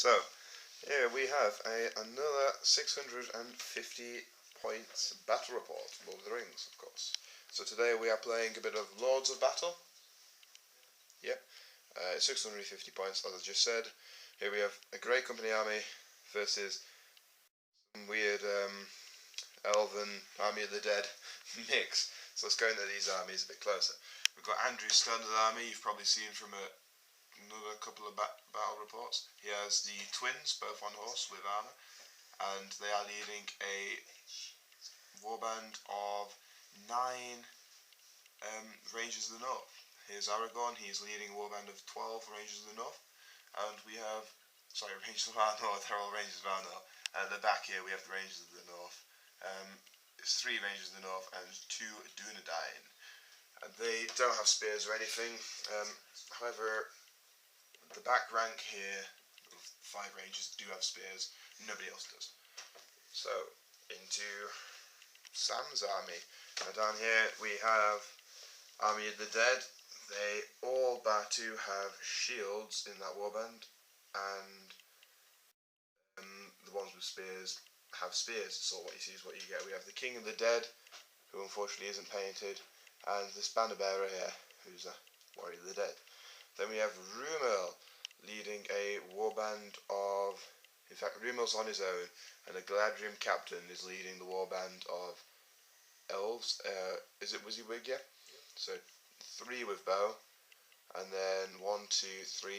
So, here we have another 650 points battle report, Lord of the Rings, of course. So today we are playing a bit of Lords of Battle. Yep, 650 points, as I just said. Here we have a Grey Company army versus some weird Elven Army of the Dead mix. So let's go into these armies a bit closer. We've got Andrew's standard army, you've probably seen from another couple of battle reports. He has the twins, both on horse with armour, and they are leading a warband of 9 Rangers of the North. Here's Aragorn, he's leading a warband of 12 Rangers of the North, and we have, Rangers of our North, they're all Rangers of our North. At the back here we have the Rangers of the North. It's 3 Rangers of the North and 2 Dunedain. And they don't have spears or anything. However, the back rank here of 5 Rangers do have spears. Nobody else does. So, into Sam's army. Now down here we have Army of the Dead. They all bar 2 have shields in that warband, and the ones with spears have spears, so what you see is what you get. We have the King of the Dead, who unfortunately isn't painted, and this banner bearer here, who's a Warrior of the Dead. Then we have Rumel, leading a warband of, in fact Rumel's on his own, and a Galadriel captain is leading the warband of Elves. Was he Wig, yeah? So 3 with bow, and then 1, 2, 3,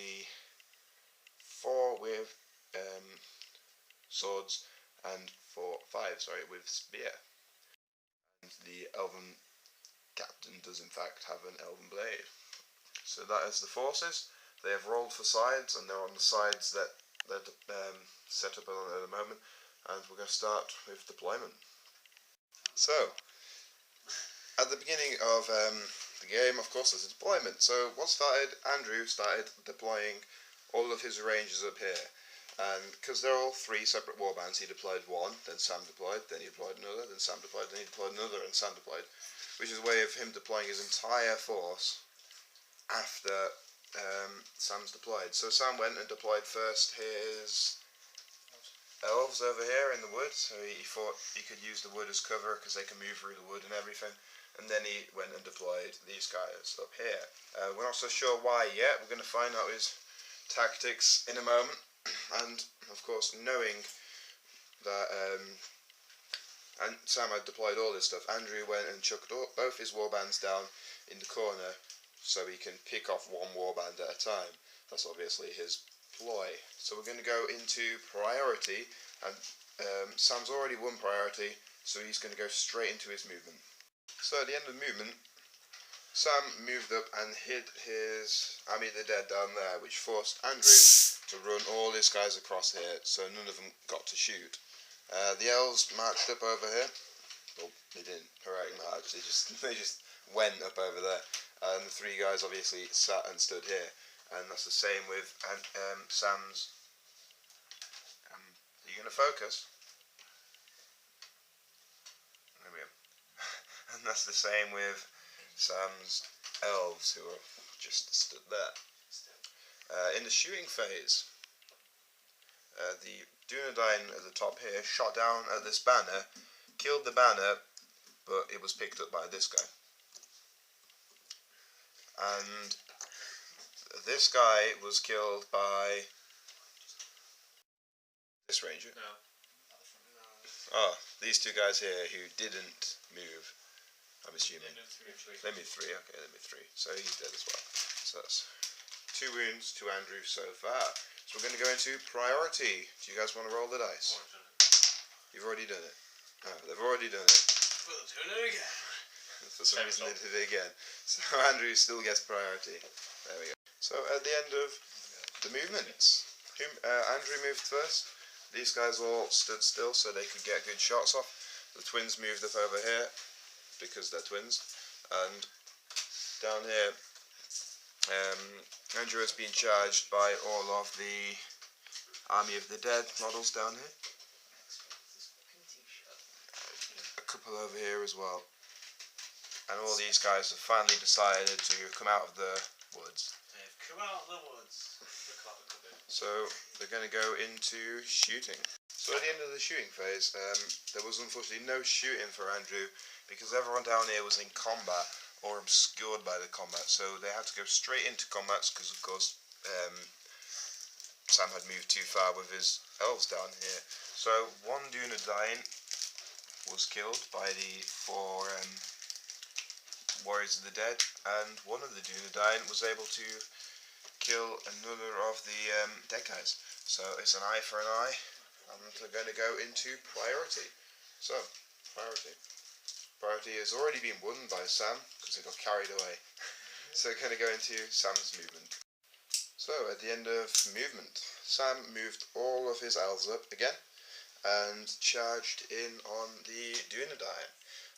4 with swords, and 5 with spear. And the elven captain does in fact have an elven blade. So that is the forces. They have rolled for sides, and they're on the sides that they're set up on at the moment, and we're going to start with deployment. So, at the beginning of the game, of course, there's a deployment. So what started, Andrew started deploying all of his rangers up here. And because they're all 3 separate warbands, he deployed 1, then Sam deployed, then he deployed another, then Sam deployed, then he deployed another, and Sam deployed, which is a way of him deploying his entire force after Sam's deployed. So Sam went and deployed first his elves over here in the wood, so he thought he could use the wood as cover because they can move through the wood and everything. And then he went and deployed these guys up here. We're not so sure why yet. We're going to find out his tactics in a moment. And of course, knowing that Sam had deployed all this stuff, Andrew went and chucked both his warbands down in the corner so he can pick off 1 warband at a time. That's obviously his ploy. So we're going to go into priority, and Sam's already won priority, so he's going to go straight into his movement. So at the end of the movement, Sam moved up and hid his Army of the Dead down there, which forced Andrew to run all his guys across here, so none of them got to shoot. The Elves marched up over here. Well, they didn't heroic march, they just went up over there. And the 3 guys obviously sat and stood here. And that's the same with Sam's... are you going to focus? There we go. And that's the same with Sam's elves, who are just stood there. In the shooting phase, the Dunedain at the top here shot down at this banner, killed the banner, but it was picked up by this guy. And this guy was killed by this ranger. No. Oh, these 2 guys here who didn't move, I'm assuming. They moved 3, okay, they moved 3. So he's dead as well. So that's 2 wounds to Andrew so far. So we're going to go into priority. Do you guys want to roll the dice? You've already done it. Oh, they've already done it. We'll do it again. For some reason they did it again. So Andrew still gets priority. There we go. So at the end of the movements, Andrew moved first. These guys all stood still so they could get good shots off. The twins moved up over here because they're twins. And down here, Andrew has been charged by all of the Army of the Dead models down here. A couple over here as well. And all these guys have finally decided to come out of the woods. They've come out of the woods. So we're going to go into shooting. So at the end of the shooting phase, there was unfortunately no shooting for Andrew because everyone down here was in combat or obscured by the combat. So they had to go straight into combats because, of course, Sam had moved too far with his elves down here. So one Dunedain was killed by the 4 Warriors of the Dead, and one of the Dunedain was able to kill another of the dead guys. So it's an eye for an eye, and we're going to go into priority. So, priority. Priority has already been won by Sam because it got carried away. So we're going to go into Sam's movement. So at the end of movement, Sam moved all of his elves up again and charged in on the Dunedain.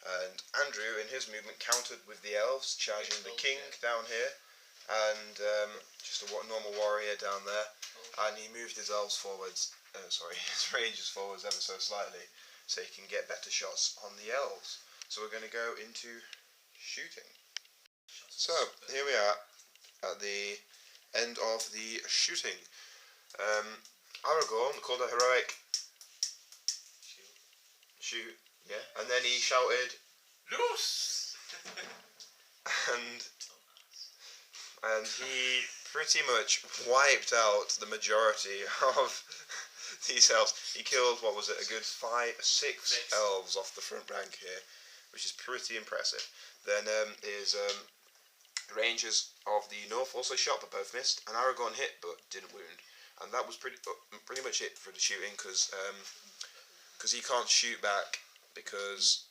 And Andrew, in his movement, countered with the elves, charging the king down here, and just a normal warrior down there. And he moved his elves forwards, his rangers forwards ever so slightly, so he can get better shots on the elves. So we're going to go into shooting. So here we are at the end of the shooting. Aragorn called a heroic shoot, yeah, and then he shouted, "Loose!" and he pretty much wiped out the majority of these elves. He killed, what was it, a good 6 elves off the front rank here, which is pretty impressive. Then his rangers of the north also shot, but both missed, and Aragorn hit but didn't wound. And that was pretty much it for the shooting, because he can't shoot back because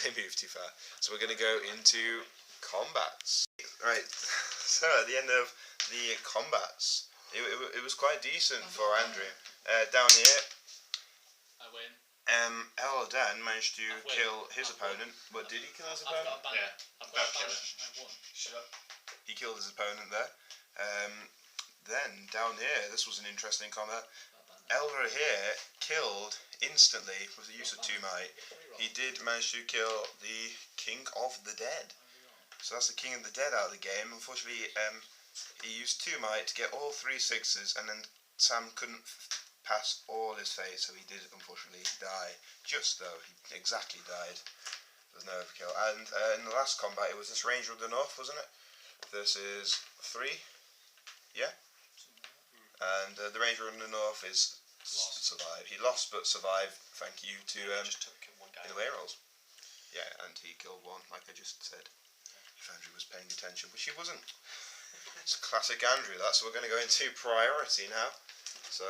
they moved too far. So we're going to go into combats. Right, so at the end of the combats, it was quite decent for Andrew. Down here, I win. Eldan managed to kill his opponent. But did he kill his opponent? Yeah, I've got a banner. I won. Shut up. He killed his opponent there. Then down here, this was an interesting combat. Elder here killed instantly with the use of 2 might. He did manage to kill the King of the Dead. So that's the King of the Dead out of the game. Unfortunately, he used 2 might to get all 3 6s, and then Sam couldn't pass all his fate, so he did unfortunately die. Just though, he exactly died. There's no overkill. And in the last combat, it was this Ranger of the North, wasn't it? Versus 3. Yeah. And the Ranger of the North is survived. He lost but survived. Thank you to just took one guy in the way rolls. Yeah, and he killed one, like I just said. If Andrew was paying attention, which he wasn't. It's classic Andrew. That. So we're going to go into priority now. So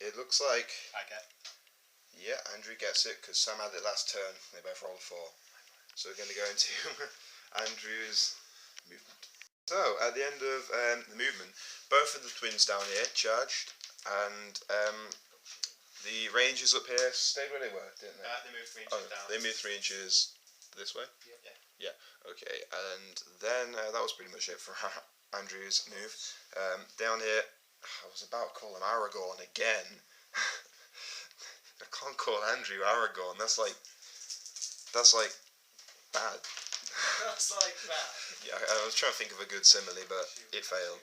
it looks like Andrew gets it because Sam had it last turn. They both rolled a 4. So we're going to go into Andrew's movement. So at the end of the movement, both of the twins down here charged, and the rangers up here stayed where they were, didn't they? They moved 3 inches down. They moved 3 inches this way? Yeah. Okay, and then that was pretty much it for Andrew's move. Down here, I was about to call him Aragorn again. I can't call Andrew Aragorn. That's like bad. That's like bad. Yeah, I was trying to think of a good simile, but it failed.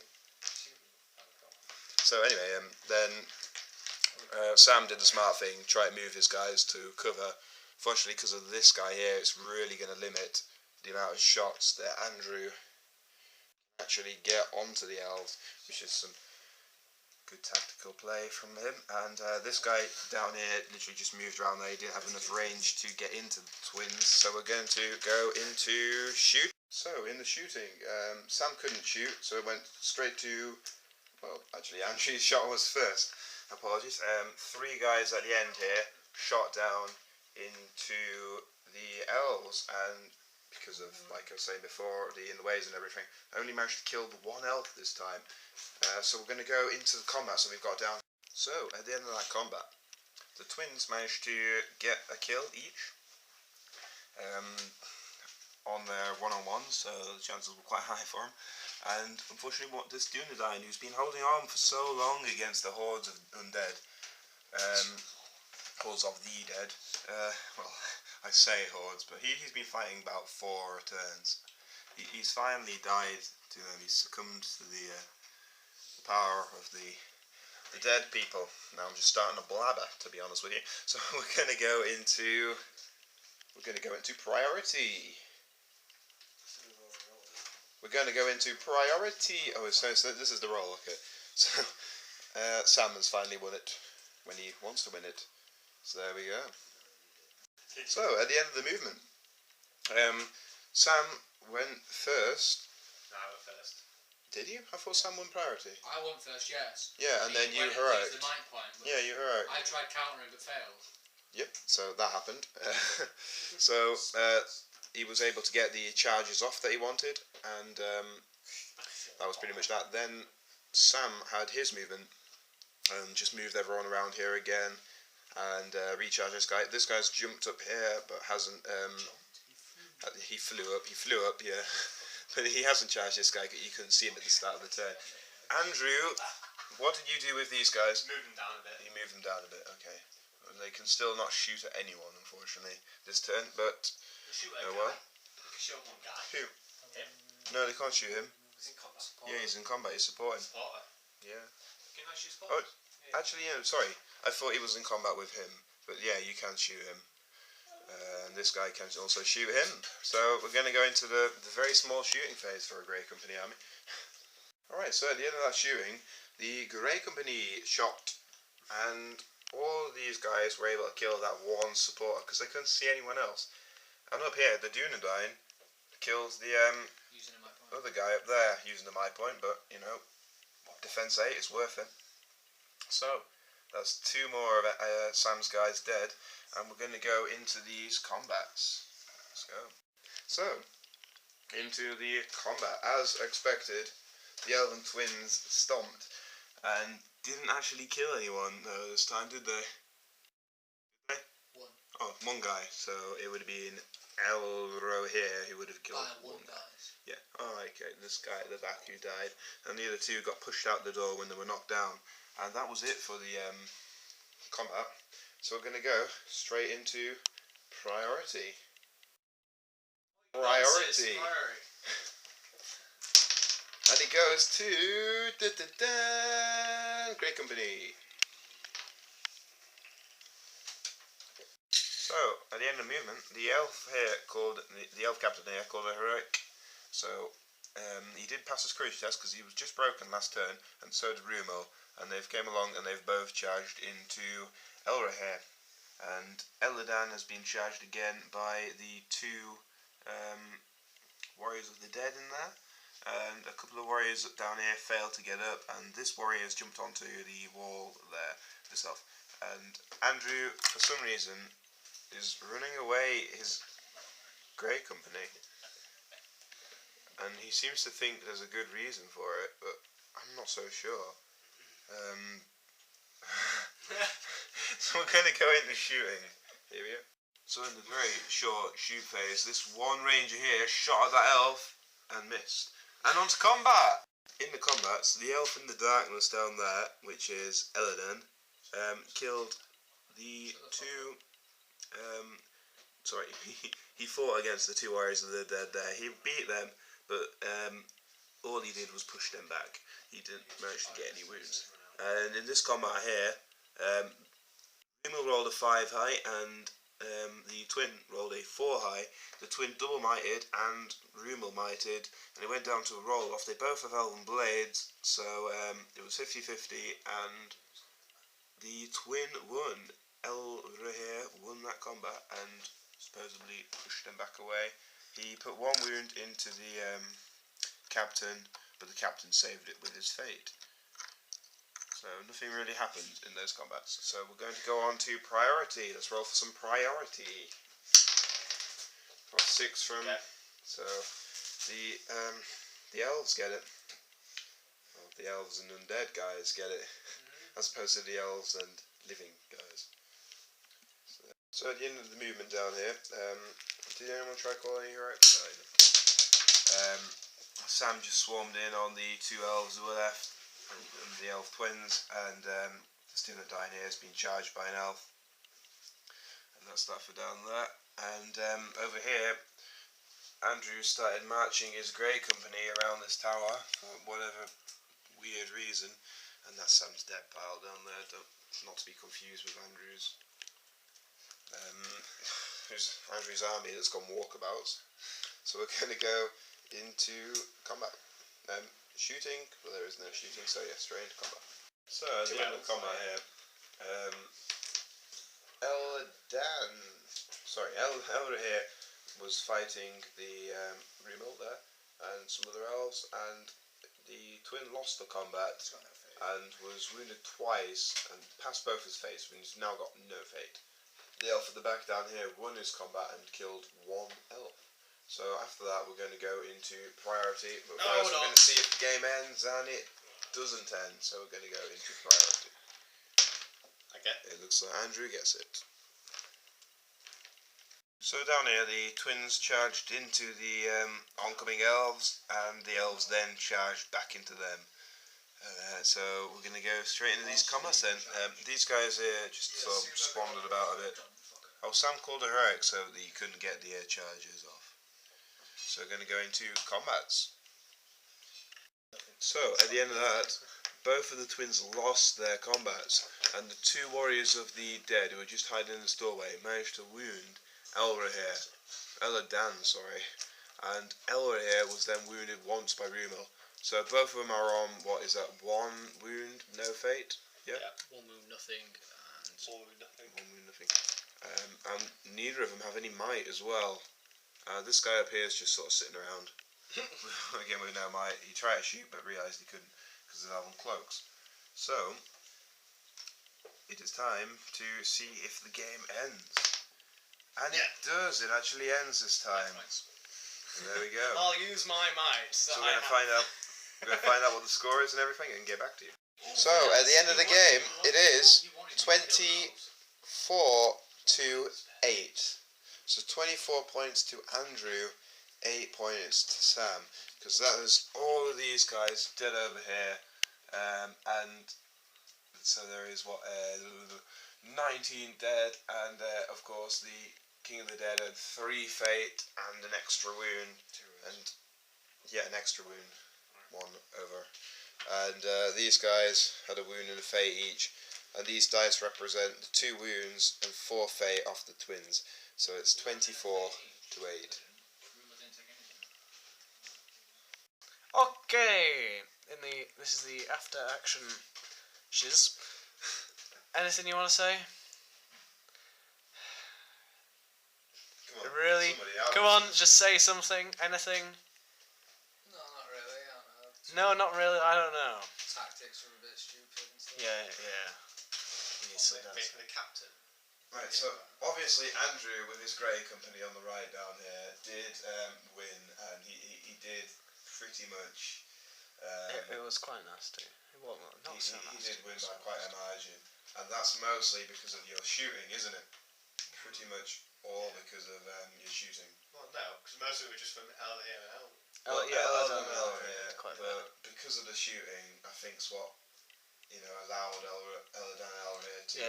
So anyway, then Sam did the smart thing, try to move his guys to cover. Fortunately, because of this guy here, it's really going to limit the amount of shots that Andrew can actually get onto the elves, which is some good tactical play from him. And this guy down here literally just moved around there. He didn't have enough range to get into the twins, so we're going to go into shoot. So in the shooting, Sam couldn't shoot, so it went straight to, well, actually Andrew's shot was first. Apologies. 3 guys at the end here shot down into the elves, and because of, like I was saying before, in the waves and everything, I only managed to kill the 1 elf this time. So we're going to go into the combat. So we've got down. So at the end of that combat, the twins managed to get a kill each on their one-on-ones, so the chances were quite high for them. And unfortunately, what this Dunedain, who's been holding on for so long against the hordes of undead, hordes of the dead. Well, I say hordes, but he's been fighting about 4 turns. He's finally died to them. He's succumbed to the power of the dead people. Now I'm just starting to blabber, to be honest with you. So we're going to go into priority. We're going to go into priority. Oh, so this is the roll. Okay. So Sam has finally won it when he wants to win it. So there we go. So at the end of the movement, Sam went first. No, I went first. Did you? I thought Sam won priority. I went first, yes. Yeah, and then you went and heroic. used the mic point, but Yeah, you heroic. I tried countering but failed. Yep, so that happened. So he was able to get the charges off that he wanted, and that was pretty much that. Then Sam had his movement and just moved everyone around here again and recharged this guy. This guy's jumped up here but hasn't. He flew up, yeah. But he hasn't charged this guy. You couldn't see him at the start of the turn. Andrew, what did you do with these guys? Moved them down a bit. You moved them down a bit, okay. They can still not shoot at anyone, unfortunately, this turn, but Shoot a oh guy. well. You can shoot one guy. Who? Him. No, they can't shoot him. He's in combat. Yeah, he's in combat, he's supporting. Spotter. Yeah. Can I shoot Oh, spotters? Yeah. actually, yeah, sorry. I thought he was in combat with him, but yeah, you can shoot him. And this guy can also shoot him. So we're going to go into the very small shooting phase for a Grey Company army. Alright, so at the end of that shooting, the Grey Company shot, and all of these guys were able to kill that one supporter because they couldn't see anyone else. And up here, the Dunedain kills the Using a mic point. other guy up there using the my point, but you know, defense 8 is worth it. So that's two more of Sam's guys dead, and we're going to go into these combats. Let's go. So into the combat, as expected, the Elven twins stomped and didn't actually kill anyone this time, did they? One. Oh, one guy. So it would have been Elro here who would have killed One guy. Yeah. Oh, okay. This guy at the back who died, and the other two got pushed out the door when they were knocked down, and that was it for the combat. So we're going to go straight into priority. Priority. And it goes to Grey Company. So at the end of the movement, the elf here called the elf captain here called a heroic. So he did pass his courage test because he was just broken last turn, and so did Rumo. And they've came along and they've both charged into Elra here. And Eladan has been charged again by the two Warriors of the Dead in there. And a couple of warriors down here failed to get up, and this warrior has jumped onto the wall there himself. And Andrew, for some reason, is running away his Grey Company. And he seems to think there's a good reason for it, but I'm not so sure. So we're going to go into shooting. Here we go. So in the very short shoot phase, this one ranger here shot at that elf and missed. And on to combat! In the combats, the elf in the darkness down there, which is Eladan, killed the two... sorry, he fought against the two warriors of the dead there. He beat them, but all he did was push them back. He didn't manage to get any wounds. And in this combat here, Rumo rolled a 5 high, and the twin rolled a 4 high. The twin double mighted and Rumo mighted, and it went down to a roll off. They both have elven blades, so it was 50-50, and the twin won. Elra here won that combat and supposedly pushed them back away. He put one wound into the captain, but the captain saved it with his fate. So nothing really happened in those combats. So we're going to go on to priority. Let's roll for some priority. Got 6 from. Yeah. So the elves get it. Well, the elves and undead guys get it, as opposed to the elves and living guys. So at the end of the movement down here, did anyone try calling heroics? No, Sam just swarmed in on the two elves who were left. And the elf twins, and the student down here has been charged by an elf, and that's that for down there. And over here, Andrew started marching his Grey Company around this tower for whatever weird reason, and that's Sam's dead pile down there. Not to be confused with Andrew's. There's Andrew's army that's gone walkabouts. So we're going to go into combat. Shooting, well there is no shooting, so yeah, straight into combat. So at the end of combat here, Elder here was fighting the Remil there and some other elves, and the twin lost the combat and was wounded twice and passed both his fates, and he's now got no fate. The elf at the back down here won his combat and killed one elf. So after that we're going to go into priority, but first we're going to see if the game ends, and it doesn't end, so we're going to go into priority. It looks like Andrew gets it. So down here the twins charged into the oncoming elves, and the elves then charged back into them. So we're going to go straight into these combats then. These guys here just sort of squandered about a bit. Oh, Sam called a heroic so that he couldn't get the air charges off. So we're going to go into combats. So at the end of that, both of the twins lost their combats, and the two warriors of the dead who were just hiding in this doorway managed to wound Elradan, and Elradan was then wounded once by Rumil. So both of them are on, what is that, one wound, no fate? Yep. Yeah, one wound, nothing, and One wound, nothing. One wound, nothing. And neither of them have any might as well. This guy up here is just sort of sitting around. Again with no might. He tried to shoot but realised he couldn't because of elven cloaks. So, it is time to see if the game ends. And it does, it actually ends this time. And there we go. I'll use my might. So we're going to find out. We're going to find out what the score is and everything, and get back to you. So at the end of the game, it is 24-8. So 24 points to Andrew, 8 points to Sam, because that is all of these guys dead over here, and so there is 19 dead, and of course the King of the Dead had 3 fate and an extra wound, and an extra wound, 1 over, and these guys had a wound and a fate each, and these dice represent the 2 wounds and 4 fate off the twins, so it's 24-8. Okay, this is the after action shiz. Anything you want to say? Really? Come on, just say something. Anything? no, not really. I don't know. No, not really. I don't know. Tactics are a bit stupid and stuff. Yeah. Yes, it does. Making the captain. Right, so obviously Andrew with his grey company on the right down here did win, and he did pretty much. It was quite nasty. It wasn't not so he nasty. did win by quite a margin, and that's mostly because of your shooting, isn't it? Pretty much all because of your shooting. Well, no, because most of it was just from L here and L. Here, quite but because of the shooting, I think's what allowed Elradan Elradan to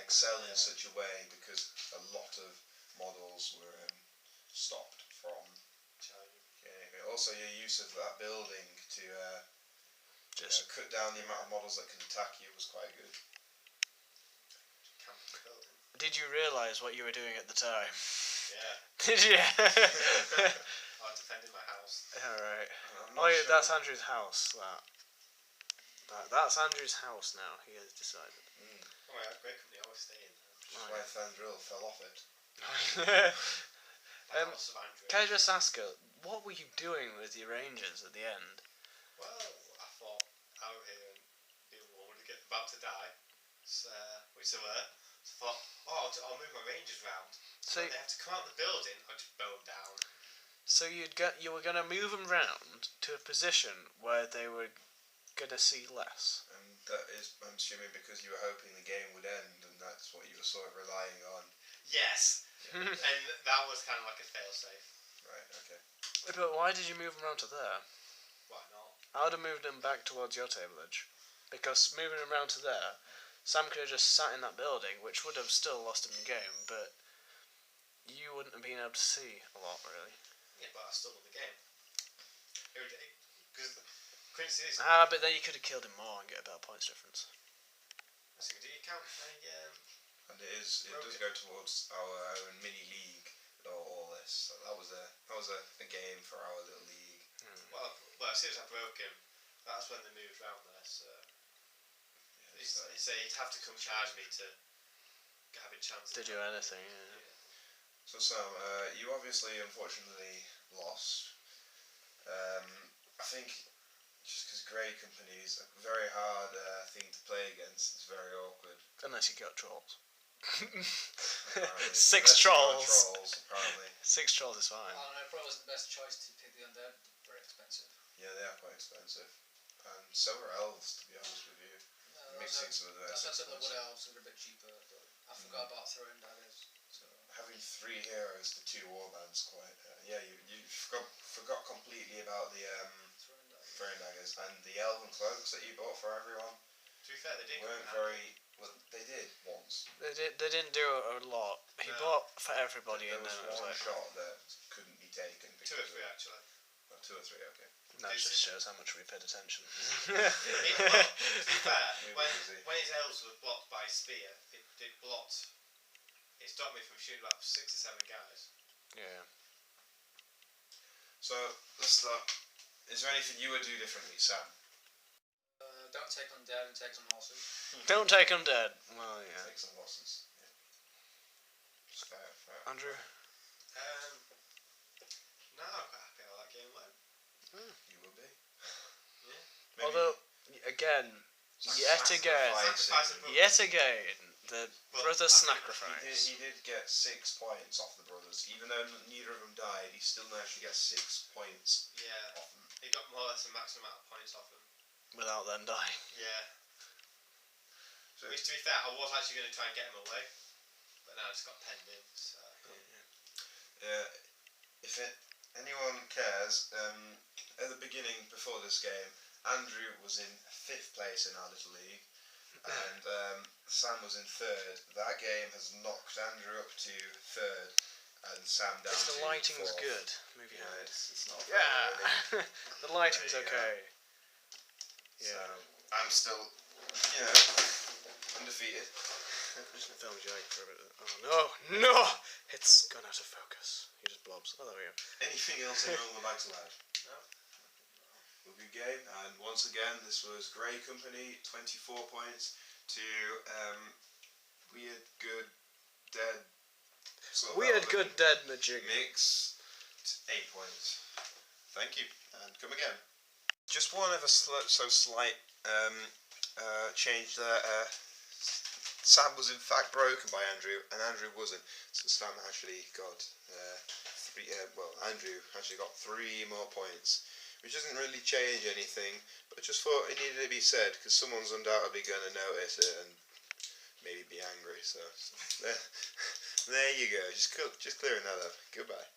excel in such a way, because a lot of models were stopped from charging. Also, your use of that building to just cut down the amount of models that could attack you was quite good. Camping the building. Did you realise what you were doing at the time? Yeah. Did you? I was defending my house. Alright. Oh yeah, that's Andrew's house, that's Andrew's house now, he has decided. Oh, I had great company, I always stay in there. Which is why Fandrill fell off it. House of Andrew. Can I just ask her, what were you doing with your rangers at the end? Well, I thought out here and the other one would get about to die, which they were. So I thought, I'll move my rangers round. So when they have to come out of the building, I'll just bow them down. So you were going to move them round to a position where they were going to see less. And that is, I'm assuming, because you were hoping the game would end, and that's what you were sort of relying on. Yes. And that was kind of like a failsafe. Right, okay. But why did you move them round to there? Why not? I would have moved them back towards your table edge. Because moving them round to there, Sam could have just sat in that building, which would have still lost him the game, but you wouldn't have been able to see a lot, really. Yeah, but I still won the game. Because Couldn't see this. But then you could have killed him more and get a better points difference. That's a good. Do you count And it does go towards our own mini league. All this. So that was a game for our little league. Well, as soon as I broke him, that's when they moved round there. So so he'd have to come charge me to have a chance. To do anything. Yeah. So Sam, you obviously, unfortunately, lost. I think just because Grey Company is a very hard thing to play against, it's very awkward. Unless you got trolls. Apparently. Six Unless you got trolls. Apparently. 6 trolls is fine. I don't know, it probably wasn't the best choice to pick the undead. Very expensive. Yeah, they are quite expensive. And so are elves, to be honest with you. No, Mixing some of the that's the wood elves that are a bit cheaper, but I forgot about throwing daggers. So. Having 3 heroes to 2 warbands, quite. You forgot completely about the throwing daggers and the elven cloaks that you bought for everyone. To be fair, they did. Weren't very. Well, they did once. They didn't do a lot. He bought for everybody, There and then it was was one like shot that couldn't be taken. 2 or 3 actually. 2 or 3, okay. that just shows how much we paid attention. To be fair, when his elves were blocked by spear, it blocked. It stopped me from shooting about 6 or 7 guys. Yeah. So let's start. Is there anything you would do differently, Sam? Don't take undead and take some horses. Don't take undead. Well, yeah. Take some losses. Yeah. It's fair. Andrew? No, I'm quite happy how that game went. You will be. Yeah. Maybe Although, again, yet again, the brother sacrifice. he did get 6 points off the brothers, even though neither of them died. He still managed to get 6 points Yeah. off them. He got more or less the maximum amount of points off him. Without them dying. Yeah. So, Which, to be fair, I was actually going to try and get him away, but now I just got penned in. So. if anyone cares, at the beginning, before this game, Andrew was in 5th place in our little league, and Sam was in 3rd. That game has knocked Andrew up to 3rd, and Sam down If to the lighting's 4th. good, move your Yeah, hand. it's not. Yeah! The lighting's There you go. okay. So Yeah. I'm still, undefeated. Filmed you like for a bit. Oh no! It's gone out of focus. He just blobs. Oh, there we go. Anything else anyone would like to add? No. Well, good game, and once again, this was Grey Company, 24 points to Weird Good Dead. Weird Good Dead Majig. Mix, 8 points. Thank you, and come again. Just one ever slight change there. Sam was in fact broken by Andrew, and Andrew wasn't. So Sam actually got Andrew actually got 3 more points, which doesn't really change anything. But I just thought it needed to be said because someone's undoubtedly going to notice it and maybe be angry. So there you go. Just clearing that up. Goodbye.